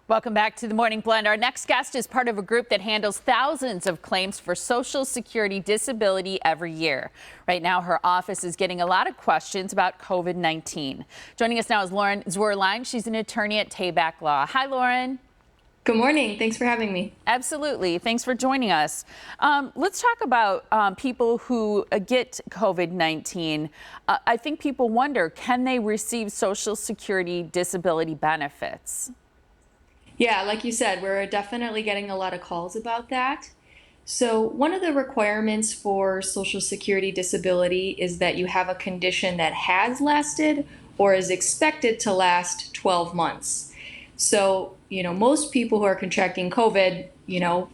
Welcome back to the Morning Blend. Our next guest is part of a group that handles thousands of claims for Social Security disability every year. Right now, her office is getting a lot of questions about COVID-19. Joining us now is Lauren Zwirlein. She's an attorney at Tabak Law. Hi, Lauren. Good morning. Thanks for having me. Absolutely. Thanks for joining us. Let's talk about people who get COVID-19. I think people wonder, can they receive Social Security disability benefits? Yeah, like you said, we're definitely getting a lot of calls about that. So one of the requirements for Social Security disability is that you have a condition that has lasted or is expected to last 12 months. So, most people who are contracting COVID,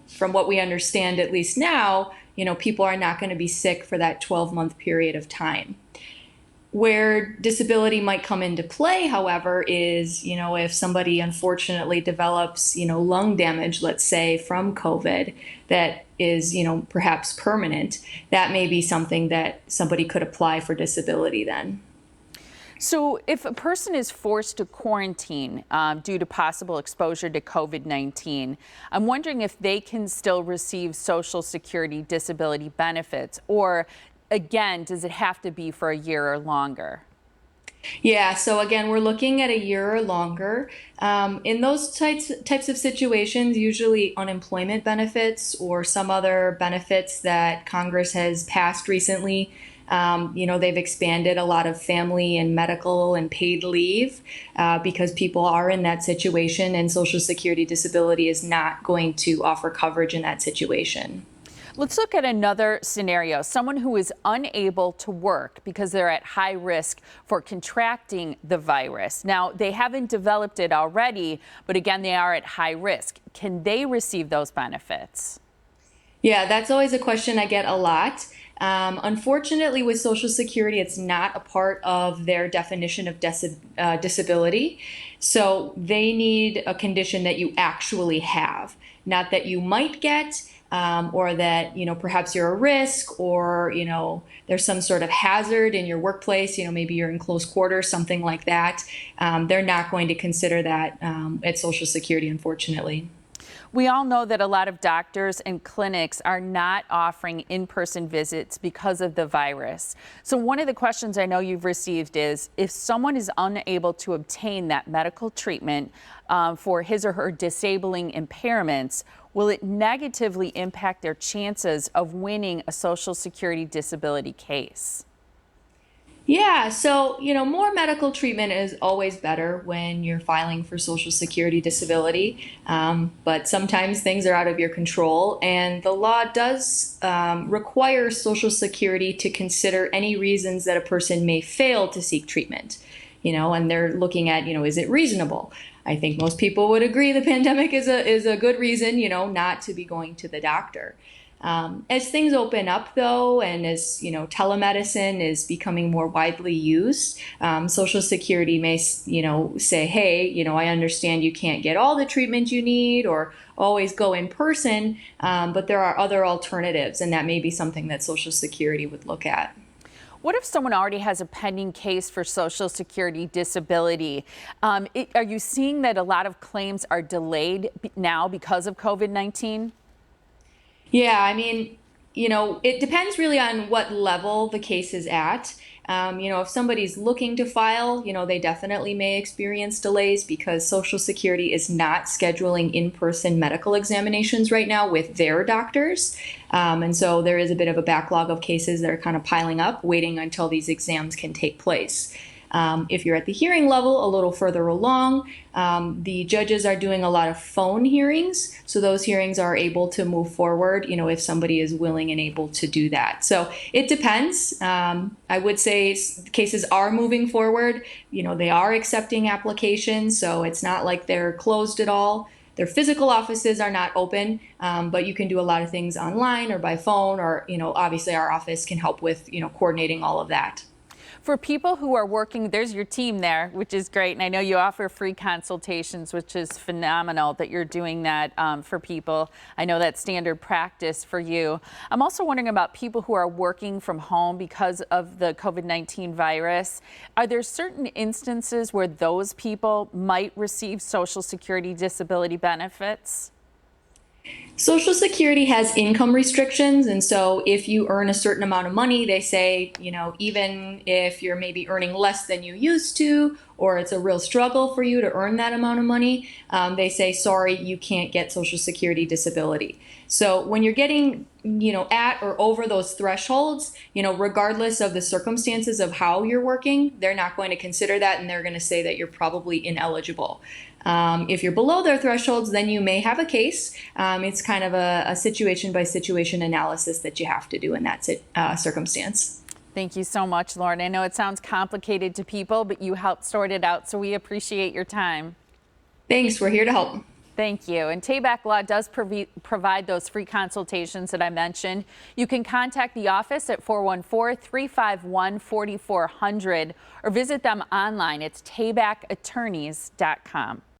from what we understand, at least now, people are not going to be sick for that 12-month period of time. Where disability might come into play, however, is, if somebody unfortunately develops, lung damage, let's say, from COVID that is, perhaps permanent, that may be something that somebody could apply for disability then. So if a person is forced to quarantine due to possible exposure to COVID-19, I'm wondering if they can still receive Social Security disability benefits, or again, does it have to be for a year or longer? Yeah, so again, we're looking at a year or longer. In those types of situations, usually unemployment benefits or some other benefits that Congress has passed recently. They've expanded a lot of family and medical and paid leave because people are in that situation, and Social Security disability is not going to offer coverage in that situation. Let's look at another scenario. Someone who is unable to work because they're at high risk for contracting the virus. Now, they haven't developed it already, but again, they are at high risk. Can they receive those benefits? Yeah, that's always a question I get a lot. Unfortunately, with Social Security, it's not a part of their definition of disability. So they need a condition that you actually have, not that you might get. Or that, perhaps you're a risk, or, there's some sort of hazard in your workplace, maybe you're in close quarters, something like that. They're not going to consider that at Social Security, unfortunately. We all know that a lot of doctors and clinics are not offering in-person visits because of the virus. So one of the questions I know you've received is, if someone is unable to obtain that medical treatment for his or her disabling impairments, will it negatively impact their chances of winning a Social Security disability case? Yeah, so, more medical treatment is always better when you're filing for Social Security disability, but sometimes things are out of your control, and the law does require Social Security to consider any reasons that a person may fail to seek treatment, and they're looking at, is it reasonable? I think most people would agree the pandemic is a good reason, not to be going to the doctor. As things open up, though, and as telemedicine is becoming more widely used, Social Security may say, hey, I understand you can't get all the treatment you need or always go in person, but there are other alternatives, and that may be something that Social Security would look at. What if someone already has a pending case for Social Security disability? Are you seeing that a lot of claims are delayed now because of COVID-19? Yeah, I mean, it depends really on what level the case is at. If somebody's looking to file, they definitely may experience delays because Social Security is not scheduling in-person medical examinations right now with their doctors. And so there is a bit of a backlog of cases that are kind of piling up, waiting until these exams can take place. If you're at the hearing level, a little further along, the judges are doing a lot of phone hearings. So those hearings are able to move forward, if somebody is willing and able to do that. So it depends. I would say cases are moving forward. They are accepting applications. So it's not like they're closed at all. Their physical offices are not open, but you can do a lot of things online or by phone, or, obviously our office can help with, coordinating all of that. For people who are working, there's your team there, which is great. And I know you offer free consultations, which is phenomenal that you're doing that for people. I know that's standard practice for you. I'm also wondering about people who are working from home because of the COVID-19 virus. Are there certain instances where those people might receive Social Security disability benefits? Social Security has income restrictions, and so if you earn a certain amount of money, they say, even if you're maybe earning less than you used to, or it's a real struggle for you to earn that amount of money, they say, sorry, you can't get Social Security disability. So when you're getting, at or over those thresholds, regardless of the circumstances of how you're working, they're not going to consider that, and they're going to say that you're probably ineligible. If you're below their thresholds, then you may have a case. It's kind of a situation by situation analysis that you have to do in that circumstance. Thank you so much, Lauren. I know it sounds complicated to people, but you helped sort it out, so we appreciate your time. Thanks. We're here to help. Thank you. And Tabak Law does provide those free consultations that I mentioned. You can contact the office at 414-351-4400 or visit them online. It's tabakattorneys.com.